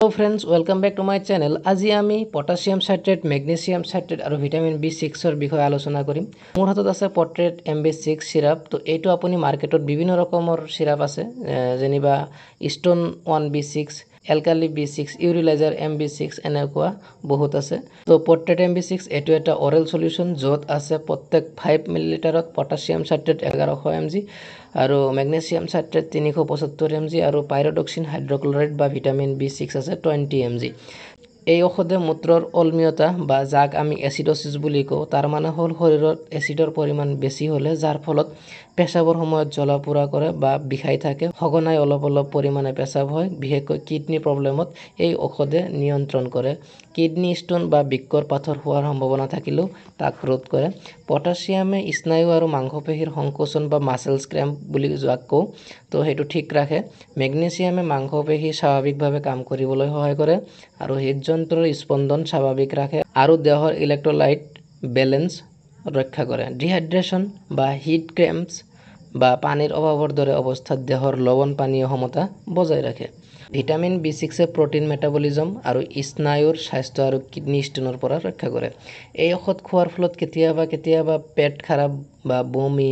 Hello friends, welcome back to my channel. আজি আমি potassium citrate, magnesium citrate আৰু vitamin B6 ৰ বিষয়ে আলোচনা কৰিম। মোৰ হাতত আছে পট্ৰেট MB6 সিৰাপ। তো এইটো আপুনি মাৰ্কেটত বিভিন্ন ৰকমৰ সিৰাপ আছে, যেনিবা stone 1B6, alkali B6, ইউৰিলাইজাৰ MB6 এনেকুৱা বহুত আছে। তো পট্ৰেট MB6 এইটো এটা অৰেল সলিউশন য'ত আছে প্ৰত্যেক 5 মিলিলিটাৰত পটাছিয়াম সাইট্ৰেট 1100 mg আৰু ম্যাগনেসিয়াম সাইট্ৰেট 375 mg আৰু পাইৰডক্সিন হাইড্ৰক্লোৰাইড বা ভিটামিন B6 আছে 20 mg। এই ঔষধে মূত্ৰৰ অম্লতা বা যাক আমি এসিডোসিস বুলি কওঁ, তাৰ মানে হ'ল শৰীৰত এসিডৰ পৰিমাণ বেছি হ'লে যাৰ ফলত পেশাবৰ সময়ত জ্বলা-পোৰা কৰে বা বিষাই থাকে, সঘনাই অলপ পৰিমাণে পেশাব হয়, বিশেষকৈ কিডনি প্ৰব্লেমত এই ঔষধে নিয়ন্ত্ৰণ কৰে। কিডনি ষ্টোন বা বৃক্কৰ পাথৰ হোৱাৰ সম্ভাৱনা থাকিলেও তাক ৰোধ কৰে। পটাছিয়ামে স্নায়ু আৰু মাংসপেশীৰ সংকোচন বা মাসেলছ ক্ৰেম্প বুলি যাক কওঁ, তো সেইটো ঠিক ৰাখে। মেগনেছিয়ামে মাংসপেশী স্বাভাৱিকভাৱে কাম কৰিবলৈ সহায় কৰে আৰু হৃদযন্ত্ৰৰ স্পন্দন স্বাভাৱিক ৰাখে আৰু দেহৰ ইলেক্ট্ৰোলাইট বেলেন্স ৰক্ষা কৰে। ডিহাইড্ৰেশ্যন বা হিট ক্ৰেম্পছ বা পানীৰ অভাৱৰ দৰে অৱস্থাত দেহৰ লৱণ পানীয় সমতা বজাই ৰাখে। ভিটামিন B6 প্ৰটিন মেটাবলিজম আৰু স্নায়ুৰ স্বাস্থ্য আৰু কিডনি ষ্টোনৰ পৰা ৰক্ষা কৰে। এই ঔষধ খোৱাৰ ফলত কেতিয়াবা পেট খাৰাপ বা বমি,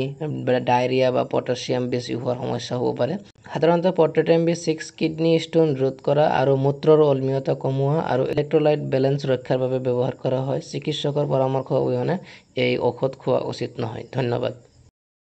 ডায়েৰিয়া বা পটাছিয়াম বেছি হোৱাৰ সমস্যা হ'ব পাৰে। সাধাৰণতে পট্ৰেট MB6 কিডনি ষ্টোন ৰোধ কৰা আৰু মূত্ৰৰ অম্লতা কমোৱা আৰু ইলেক্ট্ৰোলাইট বেলেন্স ৰক্ষাৰ বাবে ব্যৱহাৰ কৰা হয়। চিকিৎসকৰ পৰামৰ্শ অবিহনে এই ঔষধ খোৱা উচিত নহয়। ধন্যবাদ।